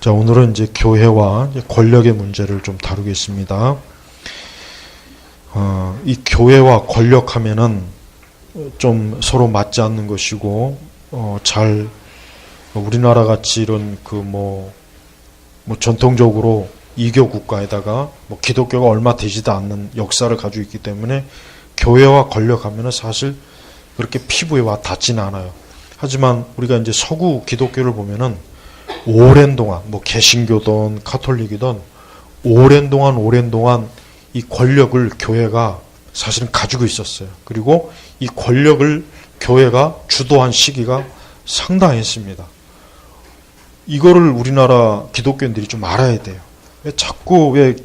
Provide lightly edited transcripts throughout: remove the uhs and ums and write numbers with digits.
자, 오늘은 이제 교회와 이제 권력의 문제를 좀 다루겠습니다. 이 교회와 권력하면은 좀 서로 맞지 않는 것이고, 우리나라 같이 이런 전통적으로 이교 국가에다가 기독교가 얼마 되지도 않는 역사를 가지고 있기 때문에 교회와 권력하면은 사실 그렇게 피부에 와 닿지는 않아요. 하지만 우리가 이제 서구 기독교를 보면은 오랜 동안 개신교든 카톨릭이든 오랜 동안 이 권력을 교회가 사실은 가지고 있었어요. 그리고 이 권력을 교회가 주도한 시기가 상당했습니다. 이거를 우리나라 기독교인들이 좀 알아야 돼요. 왜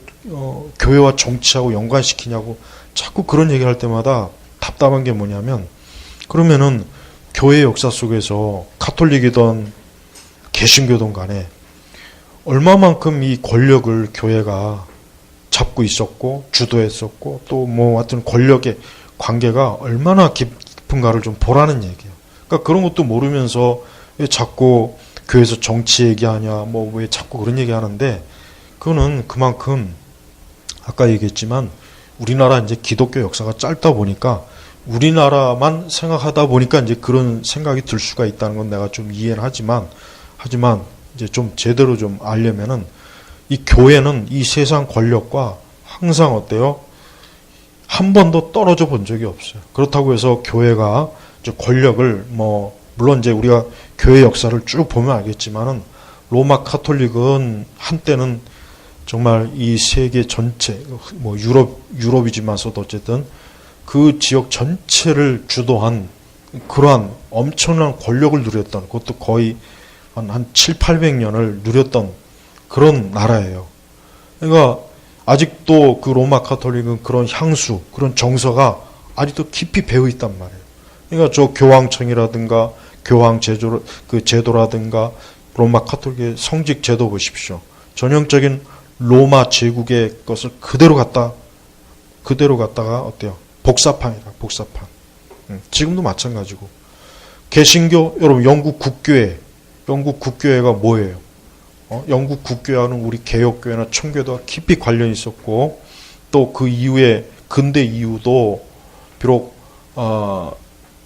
교회와 정치하고 연관시키냐고 자꾸 그런 얘기를 할 때마다 답답한 게 뭐냐면, 그러면은 교회 역사 속에서 카톨릭이든 개신교든 간에 얼마만큼 이 권력을 교회가 잡고 있었고 주도했었고 또 하여튼 권력의 관계가 얼마나 깊은가를 좀 보라는 얘기예요. 그러니까 그런 것도 모르면서 왜 자꾸 교회에서 정치 얘기하냐, 왜 자꾸 그런 얘기 하는데, 그거는 그만큼 아까 얘기했지만 우리나라 이제 기독교 역사가 짧다 보니까 우리나라만 생각하다 보니까 이제 그런 생각이 들 수가 있다는 건 내가 좀 이해는 하지만 이제 좀 제대로 좀 알려면은 이 교회는 이 세상 권력과 항상 어때요? 한 번도 떨어져 본 적이 없어요. 그렇다고 해서 교회가 이제 권력을 물론 이제 우리가 교회 역사를 쭉 보면 알겠지만은 로마 카톨릭은 한때는 정말 이 세계 전체 유럽이지만서도 어쨌든 그 지역 전체를 주도한 그러한 엄청난 권력을 누렸던, 그것도 거의 한 700~800년을 누렸던 그런 나라예요. 그러니까 아직도 그 로마 카톨릭은 그런 향수, 그런 정서가 아직도 깊이 배어 있단 말이에요. 그러니까 저 교황청이라든가 교황 제도라든가 로마 카톨릭의 성직 제도 보십시오. 전형적인 로마 제국의 것을 그대로 갖다가 어때요? 복사판이라, 복사판. 지금도 마찬가지고. 개신교, 여러분 영국 국교회가 뭐예요? 영국 국교회와는 우리 개혁교회나 청교도가 깊이 관련이 있었고, 또 그 이후에 근대 이후도 비록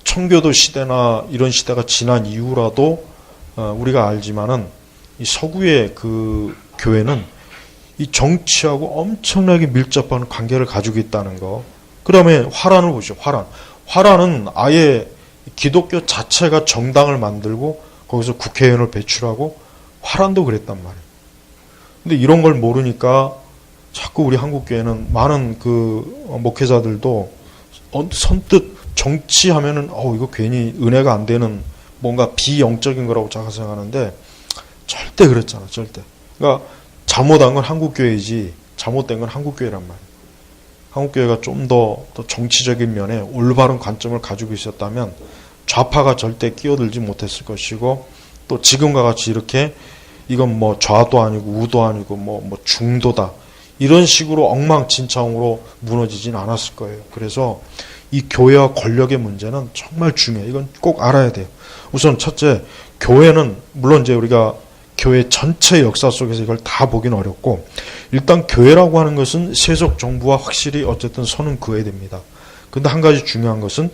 청교도 시대나 이런 시대가 지난 이후라도 우리가 알지만은 이 서구의 그 교회는 이 정치하고 엄청나게 밀접한 관계를 가지고 있다는 거. 그 다음에 화란을 보죠. 화란은 아예 기독교 자체가 정당을 만들고 거기서 국회의원을 배출하고, 화란도 그랬단 말이에요. 근데 이런 걸 모르니까 자꾸 우리 한국교회는 많은 그 목회자들도 선뜻 정치하면은 이거 괜히 은혜가 안 되는 뭔가 비영적인 거라고 자꾸 생각하는데, 절대 그랬잖아, 절대. 그러니까 잘못한 건 한국교회이지 잘못된 건 한국교회란 말이에요. 한국교회가 좀 더 정치적인 면에 올바른 관점을 가지고 있었다면 좌파가 절대 끼어들지 못했을 것이고, 또 지금과 같이 이렇게 이건 좌도 아니고 우도 아니고 중도다 이런 식으로 엉망진창으로 무너지진 않았을 거예요. 그래서 이 교회와 권력의 문제는 정말 중요해요. 이건 꼭 알아야 돼요. 우선 첫째, 교회는 물론 이제 우리가 교회 전체 역사 속에서 이걸 다 보기는 어렵고, 일단 교회라고 하는 것은 세속 정부와 확실히 어쨌든 선은 그어야 됩니다. 근데 한 가지 중요한 것은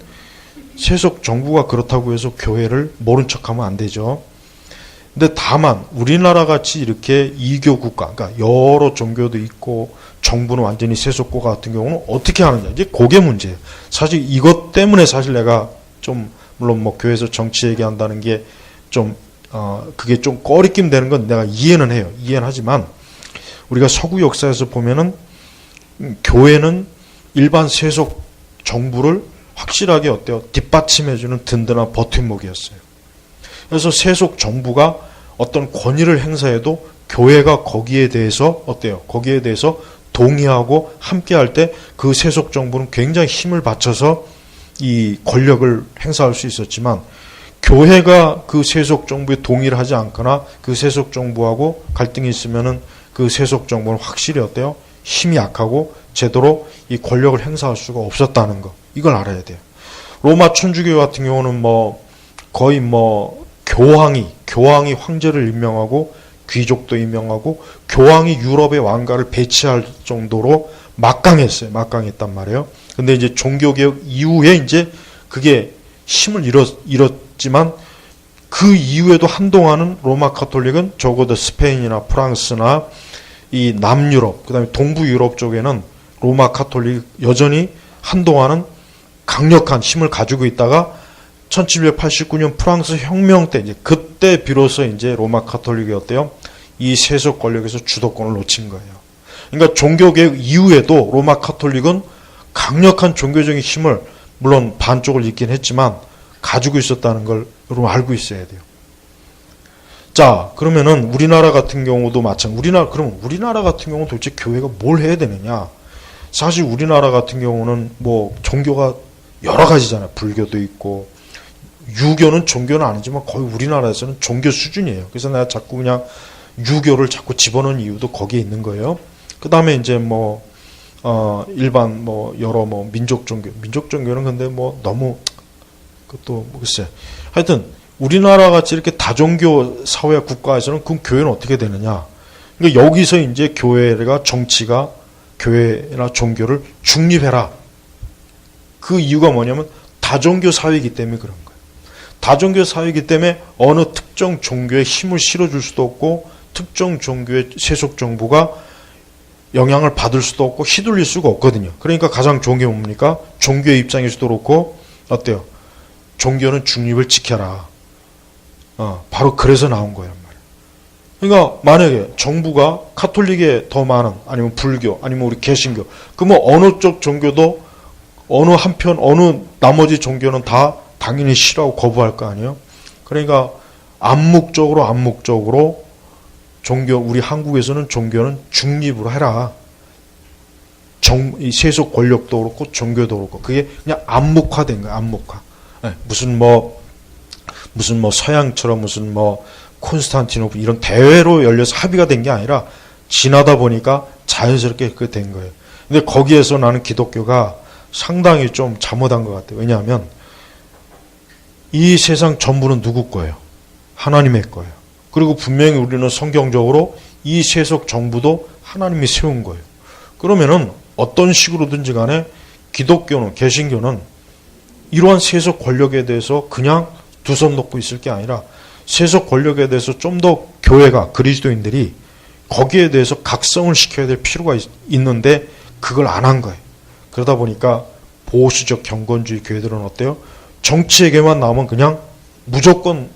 세속 정부가 그렇다고 해서 교회를 모른 척하면 안 되죠. 근데 다만 우리나라 같이 이렇게 이교 국가, 그러니까 여러 종교도 있고 정부는 완전히 세속국 같은 경우는 어떻게 하느냐, 이제 그게 문제예요. 사실 이것 때문에 사실 내가 좀 물론 교회에서 정치 얘기한다는 게 좀 그게 좀 꺼리낌 되는 건 내가 이해는 해요. 이해는 하지만 우리가 서구 역사에서 보면은 교회는 일반 세속 정부를 확실하게 어때요? 뒷받침해주는 든든한 버팀목이었어요. 그래서 세속 정부가 어떤 권위를 행사해도 교회가 거기에 대해서 어때요? 거기에 대해서 동의하고 함께할 때 그 세속 정부는 굉장히 힘을 바쳐서 이 권력을 행사할 수 있었지만, 교회가 그 세속 정부에 동의를 하지 않거나 그 세속 정부하고 갈등이 있으면은 그 세속 정부는 확실히 어때요? 힘이 약하고 제대로 이 권력을 행사할 수가 없었다는 거. 이걸 알아야 돼요. 로마 천주교 같은 경우는 거의 교황이 황제를 임명하고 귀족도 임명하고 교황이 유럽의 왕가를 배치할 정도로 막강했어요. 막강했단 말이에요. 근데 이제 종교개혁 이후에 이제 그게 힘을 잃었지만 그 이후에도 한동안은 로마 가톨릭은 적어도 스페인이나 프랑스나 이 남유럽, 그 다음에 동부 유럽 쪽에는 로마 가톨릭 여전히 한동안은 강력한 힘을 가지고 있다가 1789년 프랑스 혁명 때 이제 그때 비로소 이제 로마 가톨릭이 어때요? 이 세속 권력에서 주도권을 놓친 거예요. 그러니까 종교개혁 이후에도 로마 가톨릭은 강력한 종교적인 힘을 물론 반쪽을 잃긴 했지만 가지고 있었다는 걸 여러분 알고 있어야 돼요. 자, 그러면은 우리나라 같은 경우도 마찬가지. 그러면 우리나라 같은 경우는 도대체 교회가 뭘 해야 되느냐? 사실 우리나라 같은 경우는 뭐 종교가 여러 가지잖아요. 불교도 있고 유교는 종교는 아니지만 거의 우리나라에서는 종교 수준이에요. 그래서 내가 자꾸 그냥 유교를 자꾸 집어넣은 이유도 거기에 있는 거예요. 그 다음에 이제 뭐 일반 뭐 여러 뭐 민족 종교는 근데 뭐 너무 그것도 뭐 글쎄. 하여튼 우리나라 같이 이렇게 다종교 사회 국가에서는 그럼 교회는 어떻게 되느냐? 그러니까 여기서 이제 교회가 정치가 교회나 종교를 중립해라. 그 이유가 뭐냐면 다종교 사회이기 때문에 그런 거예요. 다종교 사회이기 때문에 어느 특정 종교에 힘을 실어줄 수도 없고 특정 종교의 세속 정부가 영향을 받을 수도 없고 휘둘릴 수가 없거든요. 그러니까 가장 좋은 게 뭡니까? 종교의 입장에서도 그렇고 어때요? 종교는 중립을 지켜라. 바로 그래서 나온 거란 말이에요. 그러니까 만약에 정부가 카톨릭에 더 많은 아니면 불교 아니면 우리 개신교 그러면 어느 쪽 종교도 어느 한편 어느 나머지 종교는 다 당연히 싫어하고 거부할 거 아니에요. 그러니까 암묵적으로 종교 우리 한국에서는 종교는 중립으로 해라. 이 세속 권력도 그렇고 종교도 그렇고 그게 그냥 암묵화된 거야. 암묵화. 네, 무슨 뭐 서양처럼 무슨 뭐 콘스탄티노플 이런 대회로 열려서 합의가 된 게 아니라 지나다 보니까 자연스럽게 그렇게 된 거예요. 근데 거기에서 나는 기독교가 상당히 좀 잘못한 것 같아요. 왜냐하면 이 세상 전부는 누구 거예요? 하나님의 거예요. 그리고 분명히 우리는 성경적으로 이 세속 정부도 하나님이 세운 거예요. 그러면은 어떤 식으로든지 간에 기독교는 개신교는 이러한 세속 권력에 대해서 그냥 두 손 놓고 있을 게 아니라 세속 권력에 대해서 좀 더 교회가 그리스도인들이 거기에 대해서 각성을 시켜야 될 필요가 있는데 그걸 안 한 거예요. 그러다 보니까 보수적 경건주의 교회들은 어때요? 정치 얘기만 나오면 그냥 무조건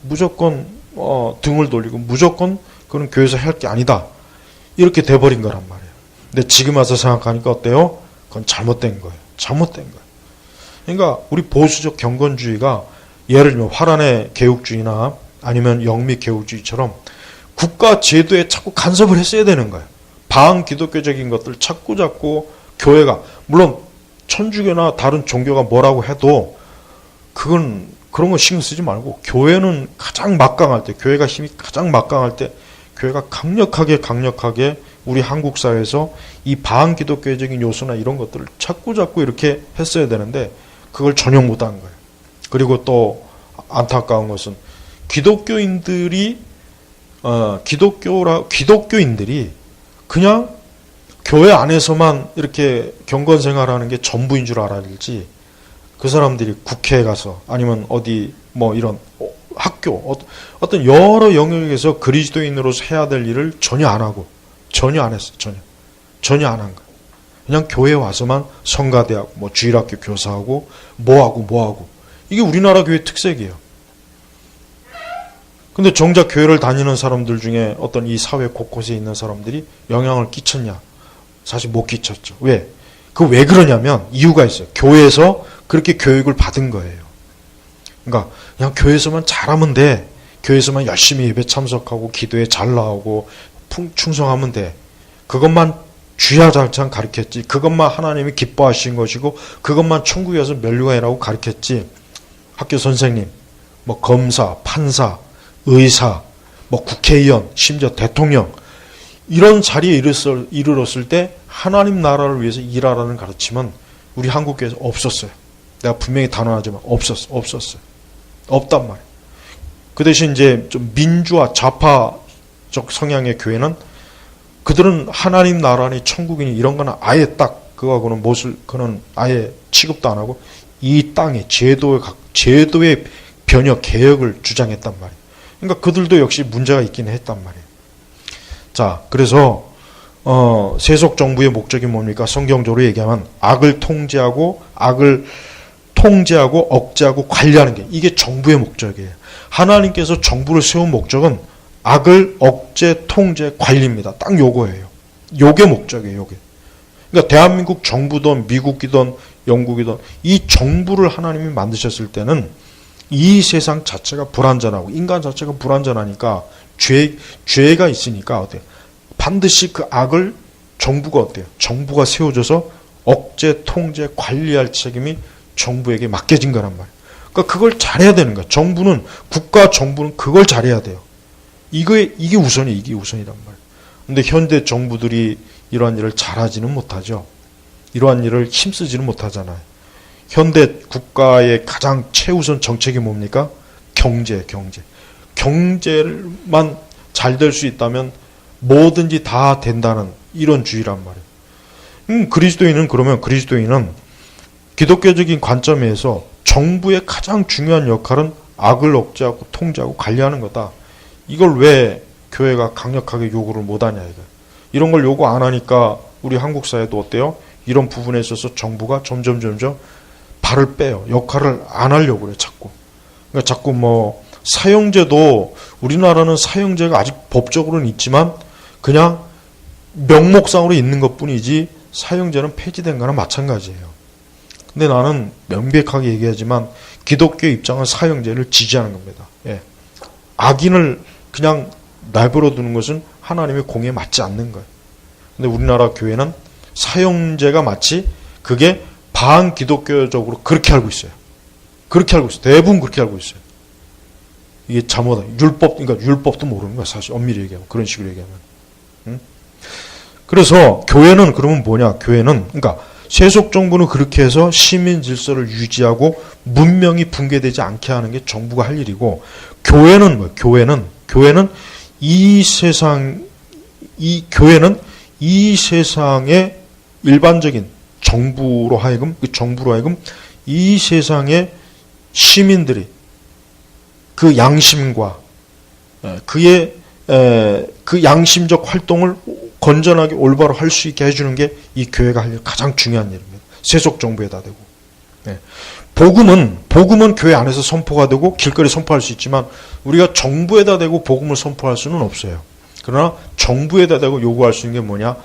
등을 돌리고 무조건 그런 교회에서 할 게 아니다. 이렇게 돼버린 거란 말이에요. 근데 지금 와서 생각하니까 어때요? 그건 잘못된 거예요. 잘못된 거예요. 그러니까 우리 보수적 경건주의가 예를 들면 화란의 개혁주의나 아니면 영미 개혁주의처럼 국가 제도에 자꾸 간섭을 했어야 되는 거예요. 반기독교적인 것들 자꾸 교회가 물론 천주교나 다른 종교가 뭐라고 해도 그건 그런 거 신경 쓰지 말고 교회는 가장 막강할 때 교회가 힘이 가장 막강할 때 교회가 강력하게 우리 한국 사회에서 이 반기독교적인 요소나 이런 것들을 자꾸 이렇게 했어야 되는데 그걸 전혀 못한 거예요. 그리고 또 안타까운 것은 기독교인들이 그냥 교회 안에서만 이렇게 경건 생활하는 게 전부인 줄 알아야지 그 사람들이 국회에 가서 아니면 어디 뭐 이런 학교 어떤 여러 영역에서 그리스도인으로서 해야 될 일을 전혀 안 하고 전혀 안 했어요. 전혀 안 한 거예요. 그냥 교회에 와서만 성가대하고 뭐 주일학교 교사하고 뭐하고 이게 우리나라 교회 특색이에요. 근데 정작 교회를 다니는 사람들 중에 어떤 이 사회 곳곳에 있는 사람들이 영향을 끼쳤냐? 사실 못 끼쳤죠. 왜? 왜 그러냐면 이유가 있어요. 교회에서 그렇게 교육을 받은 거예요. 그러니까 그냥 교회에서만 잘하면 돼. 교회에서만 열심히 예배 참석하고 기도에 잘 나오고 충성하면 돼. 그것만 주야장창 가르쳤지. 그것만 하나님이 기뻐하신 것이고 그것만 천국에서 면류관이라고 가르쳤지. 학교 선생님, 뭐 검사, 판사, 의사, 뭐 국회의원, 심지어 대통령 이런 자리에 이르렀을 때 하나님 나라를 위해서 일하라는 가르침은 우리 한국교회에서 없었어요. 내가 분명히 단언하지만 없었어요. 없단 말이에요. 그 대신 이제 좀 민주화 좌파 성향의 교회는 그들은 하나님 나라니 천국이니 이런 거는 아예 딱 그거하고는 그는 아예 취급도 안 하고 이 땅의 제도의 변혁 개혁을 주장했단 말이에요. 그러니까 그들도 역시 문제가 있긴 했단 말이에요. 자, 그래서 세속 정부의 목적이 뭡니까? 성경적으로 얘기하면 악을 통제하고 억제하고 관리하는 게 이게 정부의 목적이에요. 하나님께서 정부를 세운 목적은 악을 억제, 통제, 관리입니다. 딱 요거예요. 요게 목적이에요. 요게. 그러니까 대한민국 정부든 미국이든 영국이든 이 정부를 하나님이 만드셨을 때는 이 세상 자체가 불안전하고 인간 자체가 불안전하니까 죄가 있으니까 어때요? 반드시 그 악을 정부가 어때요? 정부가 세워져서 억제, 통제, 관리할 책임이 정부에게 맡겨진 거란 말이에요. 그러니까 그걸 잘해야 되는 거예요. 국가 정부는 그걸 잘해야 돼요. 이게 우선이란 말이에요. 근데 현대 정부들이 이러한 일을 잘하지는 못하죠. 이러한 일을 힘쓰지는 못하잖아요. 현대 국가의 가장 최우선 정책이 뭡니까? 경제만 잘 될 수 있다면 뭐든지 다 된다는 이런 주의란 말이에요. 그리스도인은 기독교적인 관점에서 정부의 가장 중요한 역할은 악을 억제하고 통제하고 관리하는 거다. 이걸 왜 교회가 강력하게 요구를 못하냐 이거. 이런 걸 요구 안 하니까 우리 한국 사회도 어때요? 이런 부분에 있어서 정부가 점점 발을 빼요. 역할을 안 하려고 그래 자꾸. 그러니까 자꾸 사형제도 우리나라는 사형제가 아직 법적으로는 있지만 그냥 명목상으로 있는 것뿐이지 사형제는 폐지된 거나 마찬가지예요. 근데 나는 명백하게 얘기하지만 기독교 입장은 사형제를 지지하는 겁니다. 예. 악인을 그냥 내버려 두는 것은 하나님의 공에 맞지 않는 거예요. 근데 우리나라 교회는 사형제가 마치 그게 반기독교적으로 그렇게 알고 있어요. 대부분 그렇게 알고 있어요. 이게 잘못해. 그러니까 율법도 모르는 거야, 사실. 엄밀히 얘기하면. 그런 식으로 얘기하면. 응? 그래서 교회는 그러면 뭐냐? 그러니까 세속 정부는 그렇게 해서 시민 질서를 유지하고 문명이 붕괴되지 않게 하는 게 정부가 할 일이고, 교회는 뭐예요? 교회는 이 세상의 일반적인 정부로 하여금 이 세상의 시민들이 그 양심과 그 양심적 활동을 건전하게 올바로 할 수 있게 해주는 게 이 교회가 할 일 가장 중요한 일입니다. 세속 정부에다 대고. 복음은 교회 안에서 선포가 되고 길거리 선포할 수 있지만 우리가 정부에다 대고 복음을 선포할 수는 없어요. 그러나 정부에다 대고 요구할 수 있는 게 뭐냐?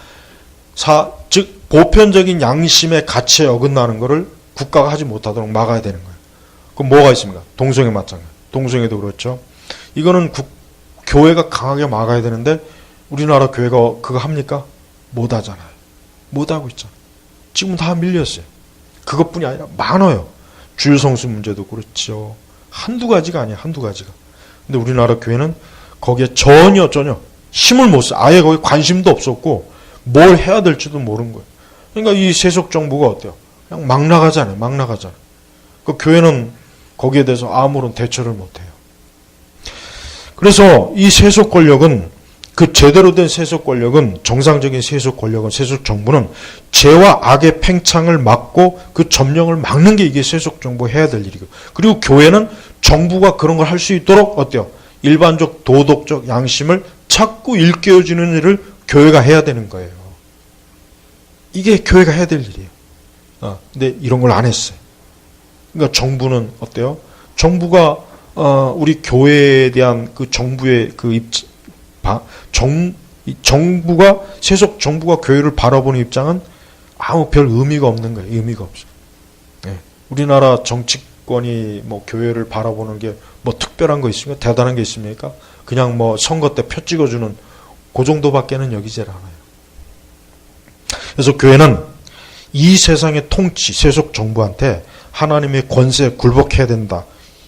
즉 보편적인 양심의 가치에 어긋나는 것을 국가가 하지 못하도록 막아야 되는 거예요. 그럼 뭐가 있습니까? 동성애 마찬가지. 동성애도 그렇죠. 이거는 교회가 강하게 막아야 되는데 우리나라 교회가 그거 합니까? 못하잖아요. 못하고 있잖아요. 지금 다 밀렸어요. 그것뿐이 아니라 많아요. 주일 성수 문제도 그렇죠. 한두 가지가 아니에요. 근데 우리나라 교회는 거기에 전혀 힘을 못 써. 아예 거기 관심도 없었고 뭘 해야 될지도 모르는 거예요. 그러니까 이 세속 정부가 어때요? 그냥 막 나가잖아요. 그 교회는 거기에 대해서 아무런 대처를 못 해요. 그래서 이 세속 권력은 그 제대로 된 세속 권력은 정상적인 세속 정부는 죄와 악의 팽창을 막고 그 점령을 막는 게 이게 세속 정부 해야 될 일이고, 그리고 교회는 정부가 그런 걸 할 수 있도록 어때요? 일반적 도덕적 양심을 자꾸 일깨워주는 일을 교회가 해야 되는 거예요. 이게 교회가 해야 될 일이에요. 근데 이런 걸 안 했어요. 그러니까 정부는 어때요? 정부가 우리 교회에 대한 그 정부의 그 세속 정부가 교회를 바라보는 입장은 아무 별 의미가 없는 거예요. 의미가 없어요. 우리나라 정치권이 교회를 바라보는 게 특별한 거 있습니까? 대단한 게 있습니까? 그냥 선거 때 표 찍어주는 그 정도밖에는 여기질 않아요. 그래서 교회는 이 세상의 통치, 세속 정부한테 하나님의 권세에 굴복해야 된다.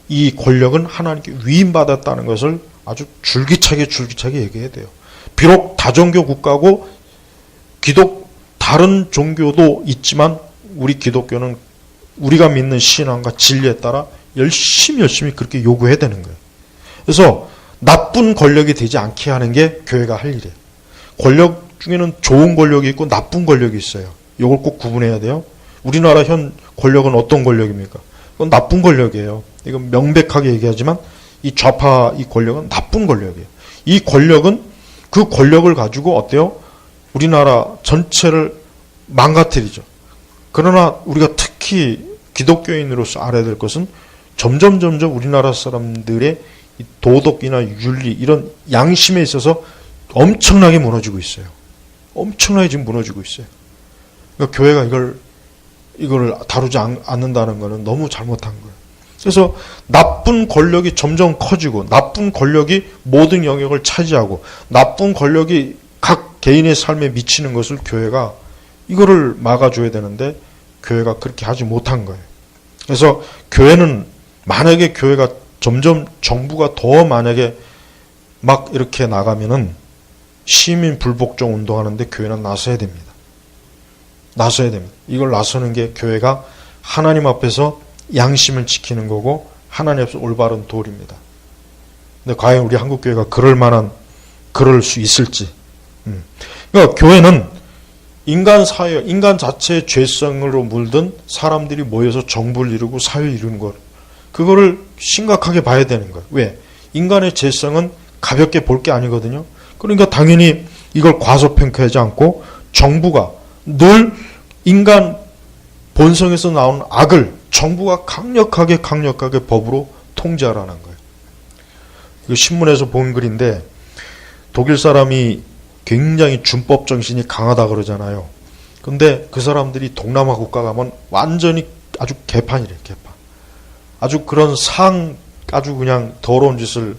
이 권력은 하나님께 위임받았다는 것을 아주 줄기차게 얘기해야 돼요. 비록 다종교 국가고 다른 종교도 있지만 우리 기독교는 우리가 믿는 신앙과 진리에 따라 열심히 그렇게 요구해야 되는 거예요. 그래서 나쁜 권력이 되지 않게 하는 게 교회가 할 일이에요. 권력 중에는 좋은 권력이 있고 나쁜 권력이 있어요. 이걸 꼭 구분해야 돼요. 우리나라 현 권력은 어떤 권력입니까? 그건 나쁜 권력이에요. 이건 명백하게 얘기하지만 이 좌파 이 권력은 나쁜 권력이에요. 이 권력은 그 권력을 가지고 어때요? 우리나라 전체를 망가뜨리죠. 그러나 우리가 특히 기독교인으로서 알아야 될 것은 점점 우리나라 사람들의 도덕이나 윤리 이런 양심에 있어서 엄청나게 무너지고 있어요. 엄청나게 지금 무너지고 있어요. 그러니까 교회가 이걸 다루지 않는다는 것은 너무 잘못한 거예요. 그래서 나쁜 권력이 점점 커지고 나쁜 권력이 모든 영역을 차지하고 나쁜 권력이 각 개인의 삶에 미치는 것을 교회가 이거를 막아줘야 되는데 교회가 그렇게 하지 못한 거예요. 그래서 교회는 만약에 교회가 점점 정부가 더 만약에 막 이렇게 나가면은 시민 불복종 운동하는데 교회는 나서야 됩니다. 나서야 됩니다. 이걸 나서는 게 교회가 하나님 앞에서 양심을 지키는 거고 하나님 앞에서 올바른 도리입니다. 근데 과연 우리 한국교회가 그럴 수 있을지. 그러니까 교회는 인간 사회, 인간 자체의 죄성으로 물든 사람들이 모여서 정부를 이루고 사회를 이루는 것. 그거를 심각하게 봐야 되는 거예요. 왜? 인간의 죄성은 가볍게 볼 게 아니거든요. 그러니까 당연히 이걸 과소평가하지 않고 정부가 늘 인간 본성에서 나오는 악을 정부가 강력하게 법으로 통제하라는 거예요. 이거 신문에서 본 글인데 독일 사람이 굉장히 준법 정신이 강하다 그러잖아요. 근데 그 사람들이 동남아 국가 가면 완전히 아주 개판이래, 개판. 아주 그런 아주 그냥 더러운 짓을,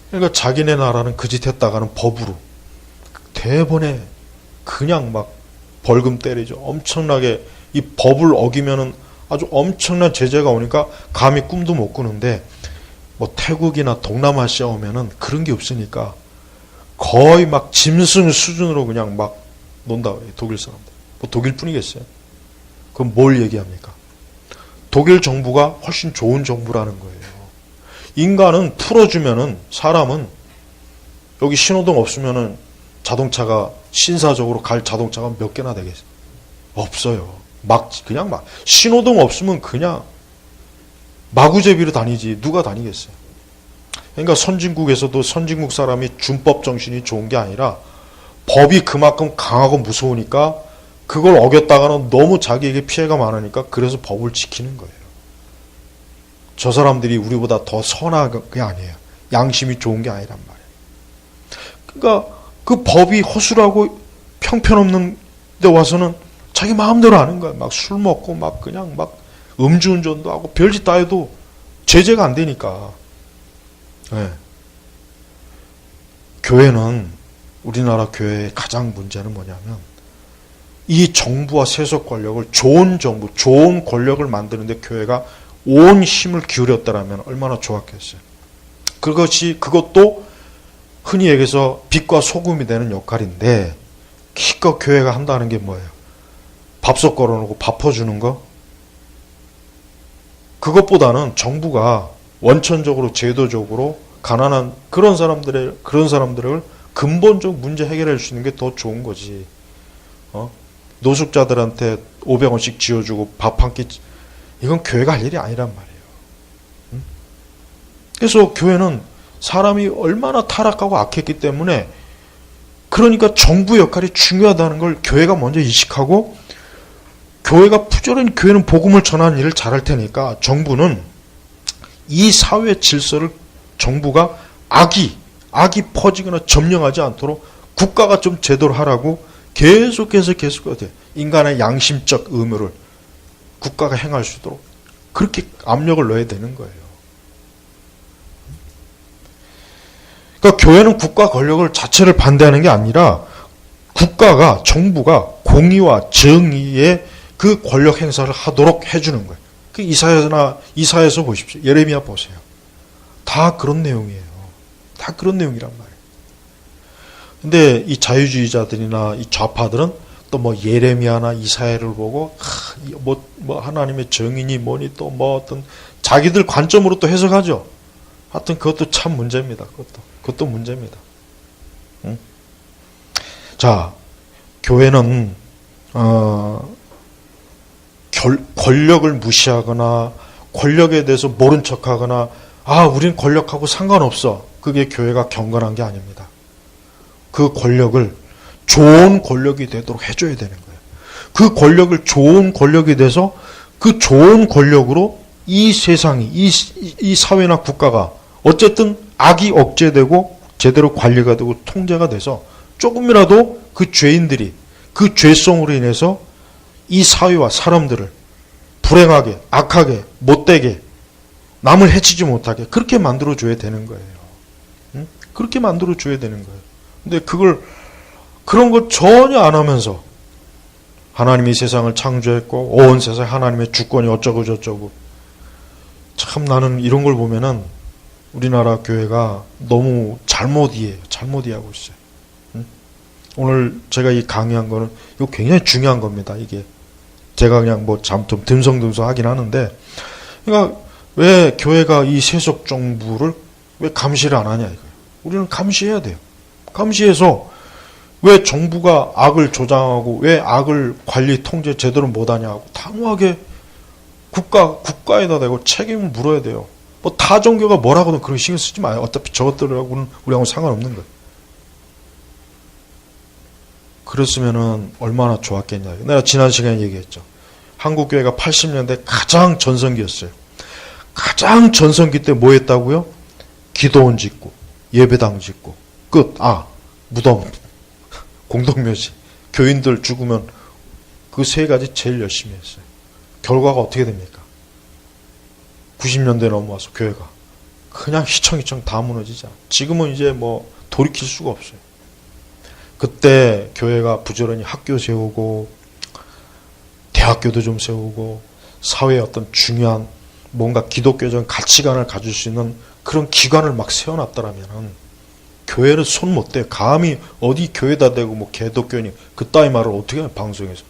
그러니까 자기네 나라는 그 짓 했다가는 법으로 대번에 그냥 막 벌금 때리죠. 엄청나게 이 법을 어기면은 아주 엄청난 제재가 오니까 감히 꿈도 못 꾸는데 뭐 태국이나 동남아시아 오면은 그런 게 없으니까 거의 막 짐승 수준으로 그냥 막 논다. 독일 사람들. 뭐 독일뿐이겠어요. 그럼 뭘 얘기합니까? 독일 정부가 훨씬 좋은 정부라는 거예요. 인간은 풀어주면은 사람은 여기 신호등 없으면은 자동차가 신사적으로 갈 자동차가 몇 개나 되겠어요? 없어요. 그냥 신호등 없으면 그냥 마구제비로 다니지 누가 다니겠어요? 그러니까 선진국에서도 선진국 사람이 준법 정신이 좋은 게 아니라 법이 그만큼 강하고 무서우니까 그걸 어겼다가는 너무 자기에게 피해가 많으니까 그래서 법을 지키는 거예요. 저 사람들이 우리보다 더 선한 게 아니에요. 양심이 좋은 게 아니란 말이에요. 그러니까 그 법이 허술하고 형편없는 데 와서는 자기 마음대로 하는 거야. 막 술 먹고 막 그냥 막 음주운전도 하고 별짓 다 해도 제재가 안 되니까. 네. 교회는 우리나라 교회의 가장 문제는 뭐냐면 이 정부와 세속 권력을 좋은 정부, 좋은 권력을 만드는데 교회가 온 힘을 기울였다라면 얼마나 좋았겠어요. 그것도 흔히 얘기해서 빛과 소금이 되는 역할인데 기껏 교회가 한다는 게 뭐예요? 밥솥 걸어놓고 밥 퍼주는 거? 그것보다는 정부가 원천적으로 제도적으로 가난한 그런 사람들을 근본적 문제 해결할 수 있는 게 더 좋은 거지. 노숙자들한테 500원씩 지어주고 밥 한 끼, 이건 교회가 할 일이 아니란 말이에요. 그래서 교회는 사람이 얼마나 타락하고 악했기 때문에 그러니까 정부 역할이 중요하다는 걸 교회가 먼저 인식하고 교회가 부지런히 교회는 복음을 전하는 일을 잘할 테니까 정부는 이 사회 질서를 정부가 악이 퍼지거나 점령하지 않도록 국가가 좀 제대로 하라고 계속해서 인간의 양심적 의무를 국가가 행할 수 있도록 그렇게 압력을 넣어야 되는 거예요. 그러니까 교회는 국가 권력을 자체를 반대하는 게 아니라 국가가, 정부가 공의와 정의의 그 권력 행사를 하도록 해주는 거예요. 그 이사야서 보십시오. 예레미야 보세요. 다 그런 내용이에요. 다 그런 내용이란 말이에요. 근데 이 자유주의자들이나 이 좌파들은 또 뭐 예레미야나 이사야를 보고 뭐 하나님의 정의니 뭐니 또 뭐 어떤 자기들 관점으로 또 해석하죠. 하여튼 그것도 참 문제입니다. 그것도 문제입니다. 응? 자, 교회는 권력을 무시하거나 권력에 대해서 모른 척하거나 우린 권력하고 상관없어. 그게 교회가 경건한 게 아닙니다. 그 권력을 좋은 권력이 되도록 해줘야 되는 거예요. 그 권력을 좋은 권력이 돼서 그 좋은 권력으로 이 세상이, 이 사회나 국가가 어쨌든 악이 억제되고 제대로 관리가 되고 통제가 돼서 조금이라도 그 죄인들이 그 죄성으로 인해서 이 사회와 사람들을 불행하게, 악하게, 못되게, 남을 해치지 못하게 그렇게 만들어줘야 되는 거예요. 응? 그렇게 만들어줘야 되는 거예요. 근데 그런 거 전혀 안 하면서 하나님이 세상을 창조했고 온 세상에 하나님의 주권이 어쩌고 저쩌고, 참 나는 이런 걸 보면은 우리나라 교회가 너무 잘못 이해하고 있어요. 응? 오늘 제가 이 강의한 거는 이거 굉장히 중요한 겁니다. 이게 제가 그냥 뭐 좀 듬성듬성 하긴 하는데, 그러니까 왜 교회가 이 세속 정부를 왜 감시를 안 하냐 이거예요. 우리는 감시해야 돼요. 감시해서 왜 정부가 악을 조장하고 왜 악을 관리 통제 제대로 못하냐고 단호하게 국가에다 대고 책임을 물어야 돼요. 뭐 타 종교가 뭐라고는 그런 신경 쓰지 마요. 어차피 저것들하고는 우리하고 상관없는 거예요. 그랬으면은 얼마나 좋았겠냐. 내가 지난 시간에 얘기했죠. 한국교회가 80년대 가장 전성기였어요. 가장 전성기 때 뭐 했다고요? 기도원 짓고 예배당 짓고 끝. 무덤, 공동묘지, 교인들 죽으면 그 세 가지 제일 열심히 했어요. 결과가 어떻게 됩니까? 90년대 넘어와서 교회가 그냥 휘청휘청 다 무너지잖아. 지금은 이제 뭐 돌이킬 수가 없어요. 그때 교회가 부지런히 학교 세우고 대학교도 좀 세우고 사회의 어떤 중요한 뭔가 기독교적인 가치관을 가질 수 있는 그런 기관을 막 세워놨더라면 교회를 손 못 대요. 감히 어디 교회다 대고 뭐 개독교니 그따위 말을 어떻게 해요, 방송에서.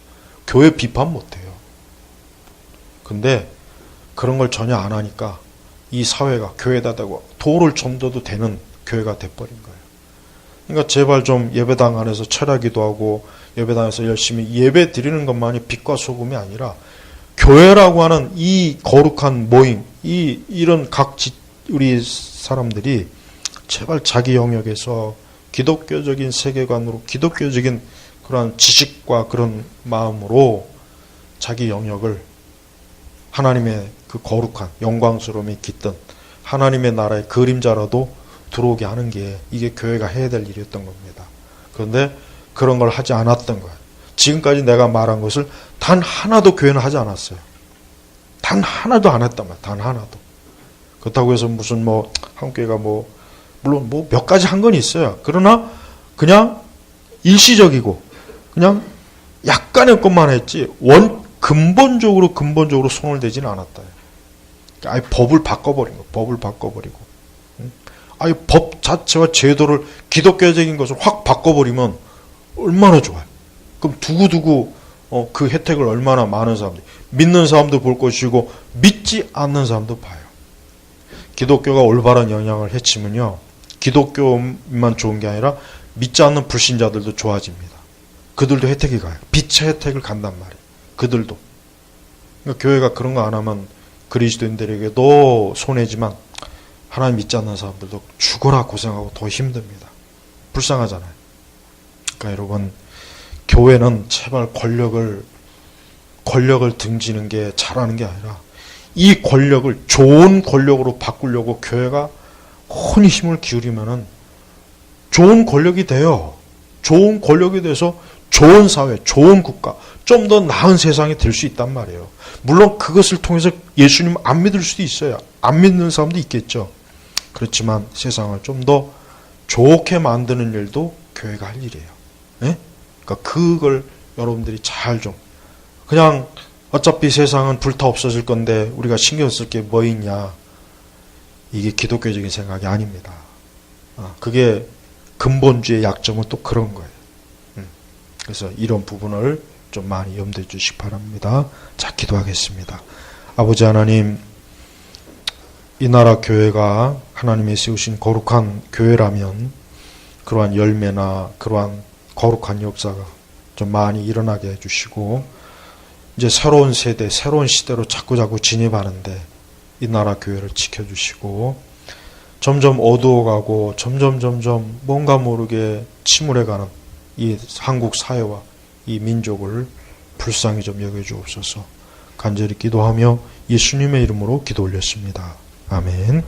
교회 비판 못 해요. 근데 그런 걸 전혀 안 하니까 이 사회가 교회다 대고 돌을 던져도 되는 교회가 돼버린 거예요. 그러니까 제발 좀 예배당 안에서 철야기도 하고 예배당에서 열심히 예배 드리는 것만이 빛과 소금이 아니라 교회라고 하는 이 거룩한 모임, 이런 우리 사람들이 제발 자기 영역에서 기독교적인 세계관으로 기독교적인 그런 지식과 그런 마음으로 자기 영역을 하나님의 그 거룩한 영광스러움이 깃든 하나님의 나라의 그림자라도 들어오게 하는 게 이게 교회가 해야 될 일이었던 겁니다. 그런데 그런 걸 하지 않았던 거예요. 지금까지 내가 말한 것을 단 하나도 교회는 하지 않았어요. 단 하나도 안 했단 말이에요. 단 하나도. 그렇다고 해서 무슨 한국교회가 물론 몇 가지 한 건 있어요. 그러나 그냥 일시적이고 그냥 약간의 것만 했지 근본적으로 손을 대지는 않았다. 아예 법을 바꿔버린 거. 법을 바꿔버리고. 아예 법 자체와 제도를 기독교적인 것을 확 바꿔버리면 얼마나 좋아요. 그럼 두고두고 그 혜택을 얼마나 많은 사람들이, 믿는 사람도 볼 것이고 믿지 않는 사람도 봐요. 기독교가 올바른 영향을 해치면요, 기독교만 좋은 게 아니라 믿지 않는 불신자들도 좋아집니다. 그들도 혜택이 가요. 빛의 혜택을 간단 말이에요. 그들도. 그러니까 교회가 그런 거 안 하면 그리스도인들에게도 손해지만 하나님 믿지 않는 사람들도 죽어라 고생하고 더 힘듭니다. 불쌍하잖아요. 그러니까 여러분, 교회는 제발 권력을 등지는 게 잘하는 게 아니라 이 권력을 좋은 권력으로 바꾸려고 교회가 혼이 힘을 기울이면은 좋은 권력이 돼요. 좋은 권력이 돼서 좋은 사회, 좋은 국가, 좀 더 나은 세상이 될 수 있단 말이에요. 물론 그것을 통해서 예수님 안 믿을 수도 있어요. 안 믿는 사람도 있겠죠. 그렇지만 세상을 좀 더 좋게 만드는 일도 교회가 할 일이에요. 네? 그러니까 그걸 여러분들이 잘 좀, 그냥 어차피 세상은 불타 없어질 건데 우리가 신경 쓸 게 뭐 있냐, 이게 기독교적인 생각이 아닙니다. 그게 근본주의 약점은 또 그런 거예요. 그래서 이런 부분을 좀 많이 염두해 주시기 바랍니다. 자, 기도하겠습니다. 아버지 하나님, 이 나라 교회가 하나님이 세우신 거룩한 교회라면 그러한 열매나 그러한 거룩한 역사가 좀 많이 일어나게 해주시고, 이제 새로운 세대, 새로운 시대로 자꾸자꾸 진입하는데 이 나라 교회를 지켜주시고, 점점 어두워가고 점점 뭔가 모르게 침울해가는 이 한국 사회와 이 민족을 불쌍히 좀 여겨주옵소서. 간절히 기도하며 예수님의 이름으로 기도 올렸습니다. 아멘.